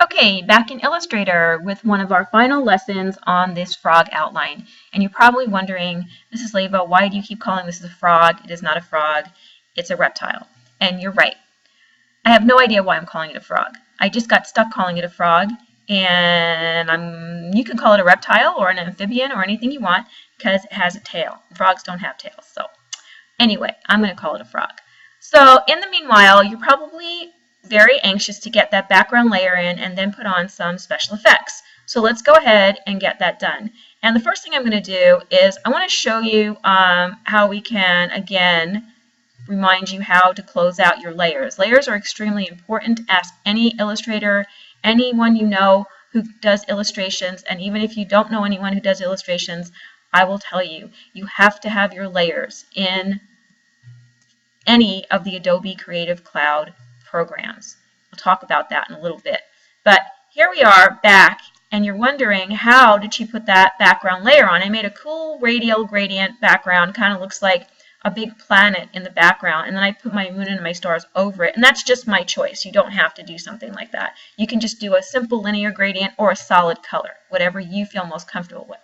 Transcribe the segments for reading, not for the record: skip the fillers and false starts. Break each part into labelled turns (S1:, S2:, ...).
S1: Okay, back in Illustrator with one of our final lessons on this frog outline. And you're probably wondering, Mrs. Leva, why do you keep calling this a frog? It is not a frog, it's a reptile. And you're right. I have no idea why I'm calling it a frog. I just got stuck calling it a frog, and you can call it a reptile or an amphibian or anything you want because it has a tail. Frogs don't have tails. So anyway, I'm going to call it a frog. So in the meanwhile, you're probably very anxious to get that background layer in and then put on some special effects. So let's go ahead and get that done. And the first thing I'm going to do is I want to show you how we can, again, remind you how to close out your layers. Layers are extremely important. Ask any illustrator, anyone you know who does illustrations, and even if you don't know anyone who does illustrations, I will tell you, you have to have your layers in any of the Adobe Creative Cloud programs. We'll talk about that in a little bit. But here we are back, and you're wondering, how did she put that background layer on? I made a cool radial gradient background, kind of looks like a big planet in the background, and then I put my moon and my stars over it, and that's just my choice. You don't have to do something like that. You can just do a simple linear gradient or a solid color, whatever you feel most comfortable with.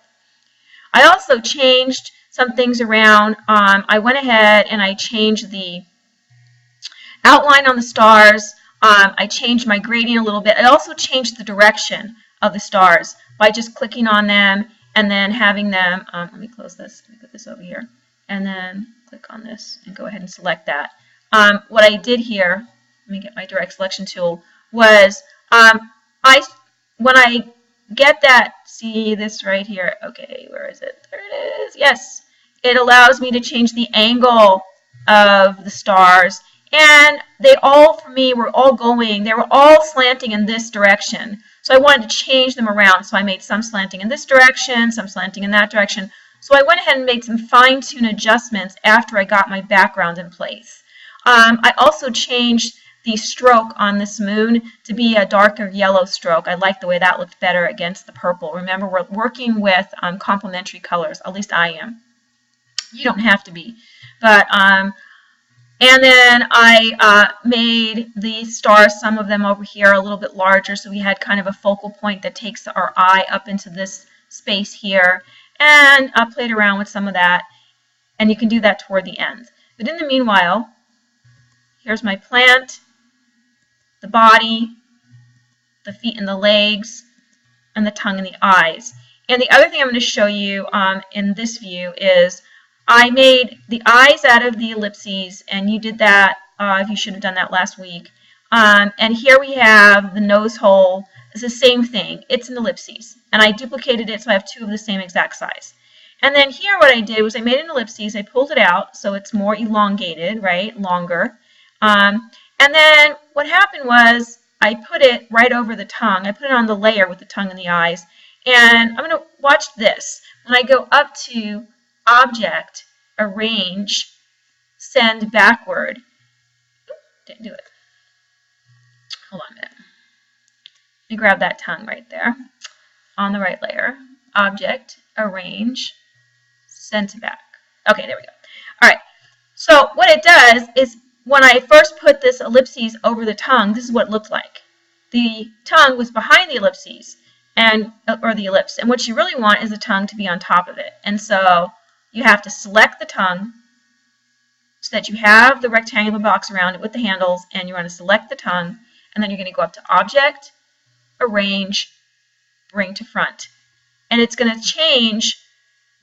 S1: I also changed some things around. I went ahead and I changed the outline on the stars. I changed my gradient a little bit. I also changed the direction of the stars by just clicking on them and then having them, let me close this, let me put this over here, and then click on this and go ahead and select that. What I did here, let me get my direct selection tool, was when I get that, see this right here, okay, where is it? There it is, yes. It allows me to change the angle of the stars, and they all, for me, were all slanting in this direction. So I wanted to change them around, so I made some slanting in this direction, some slanting in that direction. So I went ahead and made some fine-tune adjustments after I got my background in place. I also changed the stroke on this moon to be a darker yellow stroke. I like the way that looked better against the purple. Remember, we're working with complementary colors. At least I am. You don't have to be. But and then I made the stars, some of them over here, a little bit larger, so we had kind of a focal point that takes our eye up into this space here. And I played around with some of that, and you can do that toward the end. But in the meanwhile, here's my plant, the body, the feet and the legs, and the tongue and the eyes. And the other thing I'm going to show you in this view is I made the eyes out of the ellipses, and you did that, you should have done that last week. And here we have the nose hole. It's the same thing. It's an ellipses. And I duplicated it so I have two of the same exact size. And then here what I did was I made an ellipses. I pulled it out so it's more elongated, right, longer. And then what happened was I put it right over the tongue. I put it on the layer with the tongue and the eyes. And I'm going to watch this. When I go up to Object, Arrange, Send Backward. Didn't do it. Hold on a minute. Let me grab that tongue right there on the right layer. Object, Arrange, Send to Back. Okay, there we go. All right. So what it does is when I first put this ellipses over the tongue, this is what it looked like. The tongue was behind the ellipses, or the ellipse, and what you really want is the tongue to be on top of it. And so you have to select the tongue so that you have the rectangular box around it with the handles, and you want to select the tongue, and then you're going to go up to Object, Arrange, Bring to Front. And it's going to change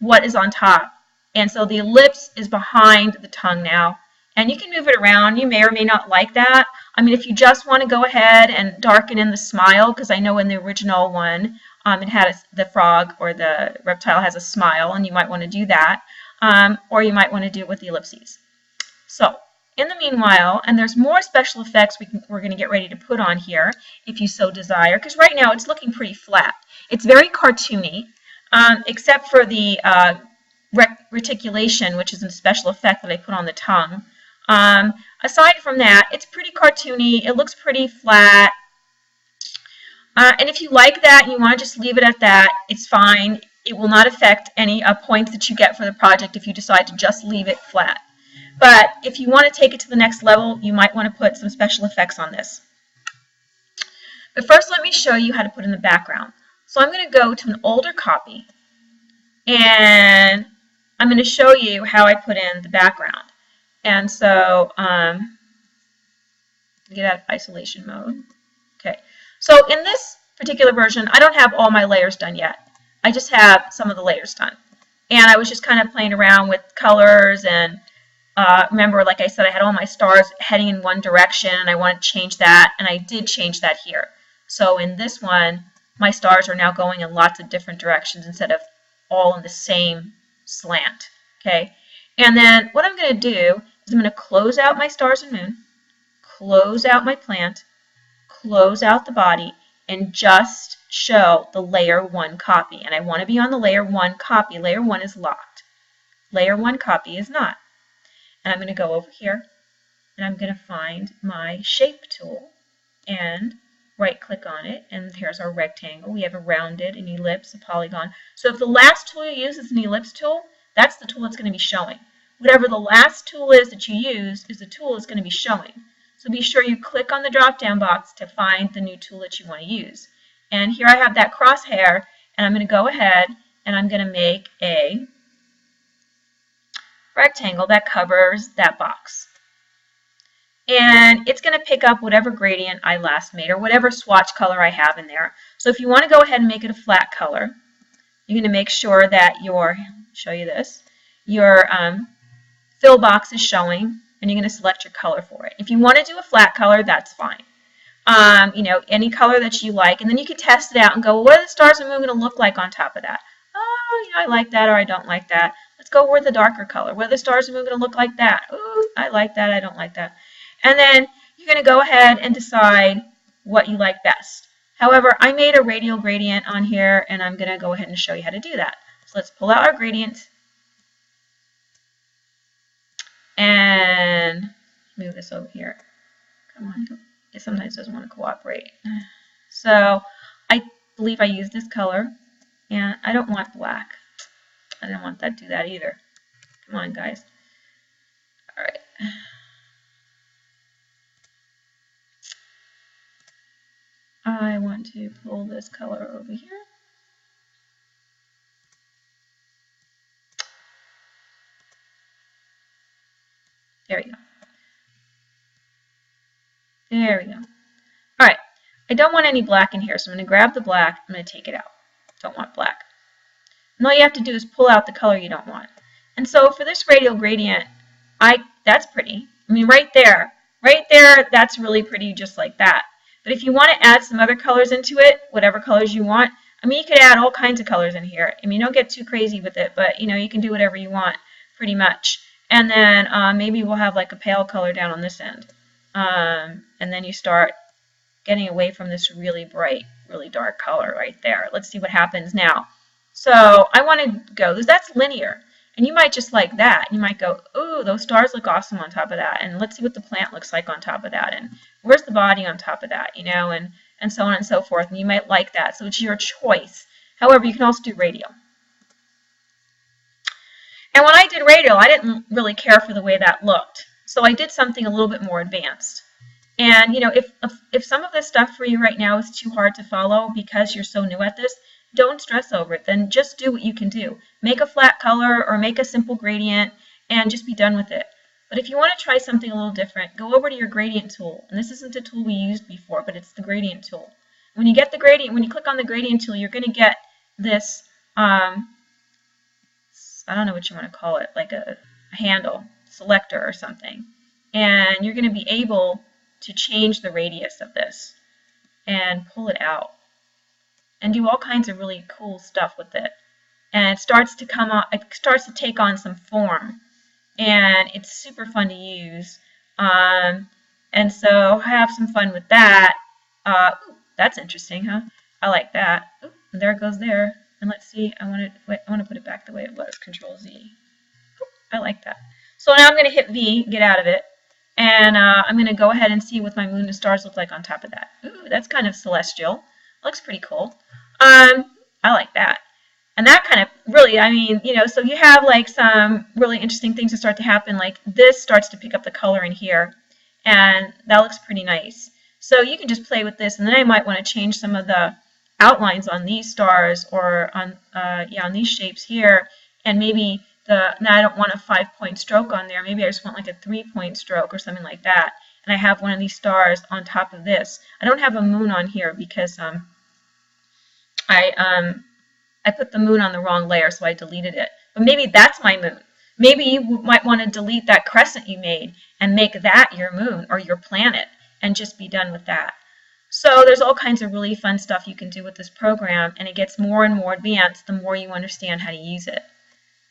S1: what is on top. And so the ellipse is behind the tongue now. And you can move it around. You may or may not like that. I mean, if you just want to go ahead and darken in the smile, because I know in the original one it had the frog or the reptile has a smile, and you might want to do that. Or you might want to do it with the ellipses. So in the meanwhile, and there's more special effects we're going to get ready to put on here if you so desire, because right now it's looking pretty flat. It's very cartoony, except for the reticulation, which is a special effect that I put on the tongue. Aside from that, it's pretty cartoony. It looks pretty flat. And if you like that and you want to just leave it at that, it's fine. It will not affect any points that you get for the project if you decide to just leave it flat. But if you want to take it to the next level, you might want to put some special effects on this. But first, let me show you how to put in the background. So I'm going to go to an older copy, and I'm going to show you how I put in the background. And so, get out of isolation mode. Okay, so in this particular version, I don't have all my layers done yet. I just have some of the layers done. And I was just kind of playing around with colors, and remember, like I said, I had all my stars heading in one direction, and I wanted to change that, and I did change that here. So in this one, my stars are now going in lots of different directions instead of all in the same slant. Okay, and then what I'm going to do is I'm going to close out my stars and moon, close out my plant, close out the body, and just show the layer 1 copy. And I want to be on the layer 1 copy. Layer 1 is locked. Layer 1 copy is not. And I'm going to go over here, and I'm going to find my shape tool and right click on it, and here's our rectangle. We have a rounded, an ellipse, a polygon. So if the last tool you use is an ellipse tool, that's the tool that's going to be showing. Whatever the last tool is that you use is the tool that's going to be showing. So be sure you click on the drop-down box to find the new tool that you want to use. And here I have that crosshair, and I'm going to go ahead and I'm going to make a rectangle that covers that box. And it's going to pick up whatever gradient I last made or whatever swatch color I have in there. So if you want to go ahead and make it a flat color, you're going to make sure that your, show you this, your fill box is showing, and you're going to select your color for it. If you want to do a flat color, that's fine. You know, any color that you like, and then you can test it out and go, well, what are the stars and moon going to look like on top of that? Oh, you know, I like that or I don't like that. Let's go with the darker color. What are the stars and moon going to look like that? Ooh, I like that, I don't like that. And then you're going to go ahead and decide what you like best. However, I made a radial gradient on here, and I'm going to go ahead and show you how to do that. So let's pull out our gradient and move this over here. Come on, it sometimes doesn't want to cooperate. So I believe I used this color, and I don't want black. I don't want that to do that either. Come on, guys. All right. I want to pull this color over here. There we go. There we go. All right. I don't want any black in here, so I'm going to grab the black. I'm going to take it out. Don't want black. And all you have to do is pull out the color you don't want. And so for this radial gradient, that's pretty. I mean, right there, that's really pretty just like that. But if you want to add some other colors into it, whatever colors you want, I mean, you could add all kinds of colors in here. I mean, don't get too crazy with it, but, you know, you can do whatever you want pretty much. And then maybe we'll have like a pale color down on this end. And then you start getting away from this really bright, really dark color right there. Let's see what happens now. So I want to go, that's linear. And you might just like that. You might go, ooh, those stars look awesome on top of that. And let's see what the plant looks like on top of that. And where's the body on top of that, you know, and so on and so forth. And you might like that. So it's your choice. However, you can also do radial. And when I did radial, I didn't really care for the way that looked. So I did something a little bit more advanced. And, you know, if some of this stuff for you right now is too hard to follow because you're so new at this, don't stress over it. Then just do what you can do. Make a flat color or make a simple gradient and just be done with it. But if you want to try something a little different, go over to your gradient tool. And this isn't a tool we used before, but it's the gradient tool. When you get the gradient, when you click on the gradient tool, you're going to get this, I don't know what you want to call it, like a handle, selector or something. And you're going to be able to change the radius of this and pull it out and do all kinds of really cool stuff with it. And it starts to come on, it starts to take on some form, and it's super fun to use. And so have some fun with that. Ooh, that's interesting, huh? I like that. Ooh, there it goes there. And let's see. I want to put it back the way it was. Control Z. Ooh, I like that. So now I'm going to hit V, get out of it, and I'm going to go ahead and see what my moon and stars look like on top of that. Ooh, that's kind of celestial. Looks pretty cool. I like that. And that kind of really, I mean, you know, so you have like some really interesting things that start to happen. Like this starts to pick up the color in here, and that looks pretty nice. So you can just play with this, and then I might want to change some of the outlines on these stars or on on these shapes here, and maybe now I don't want a 5-point stroke on there. Maybe I just want like a 3-point stroke or something like that. And I have one of these stars on top of this. I don't have a moon on here because I put the moon on the wrong layer, so I deleted it. But maybe that's my moon. Maybe you might want to delete that crescent you made and make that your moon or your planet and just be done with that. So there's all kinds of really fun stuff you can do with this program, and it gets more and more advanced the more you understand how to use it.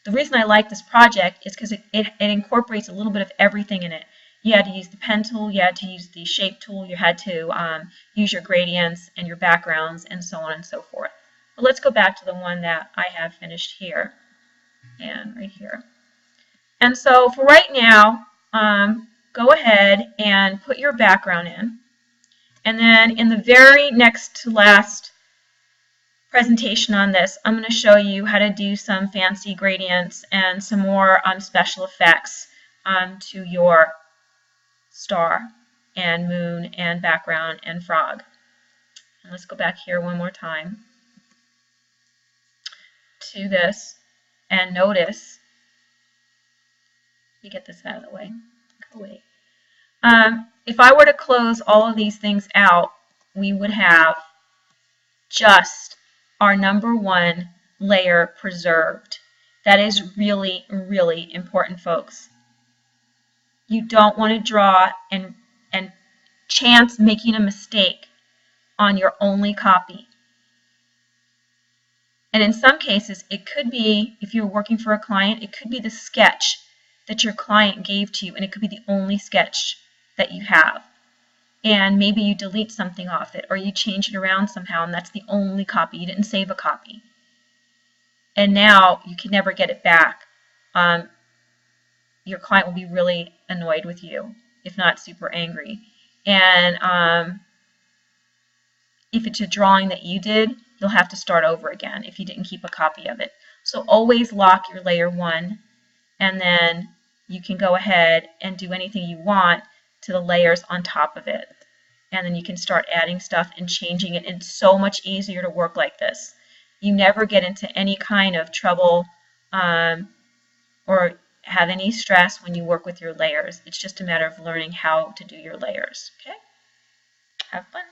S1: The reason I like this project is because it incorporates a little bit of everything in it. You had to use the pen tool, you had to use the shape tool, you had to use your gradients and your backgrounds and so on and so forth. But let's go back to the one that I have finished here and right here. And so for right now, go ahead and put your background in. And then in the very next to last presentation on this, I'm going to show you how to do some fancy gradients and some more special effects to your star and moon and background and frog. And let's go back here one more time to this and notice, let me get this out of the way, go away. If I were to close all of these things out, we would have just our #1 layer preserved. That is really, really important, folks. You don't want to draw and chance making a mistake on your only copy. And in some cases, it could be, if you're working for a client, it could be the sketch that your client gave to you, and it could be the only sketch that you have. And maybe you delete something off it, or you change it around somehow, and that's the only copy. You didn't save a copy. And now you can never get it back. Your client will be really annoyed with you, if not super angry. And if it's a drawing that you did, you'll have to start over again if you didn't keep a copy of it. So always lock your layer 1, and then you can go ahead and do anything you want to the layers on top of it. And then you can start adding stuff and changing it. It's so much easier to work like this. You never get into any kind of trouble or have any stress when you work with your layers. It's just a matter of learning how to do your layers. Okay? Have fun.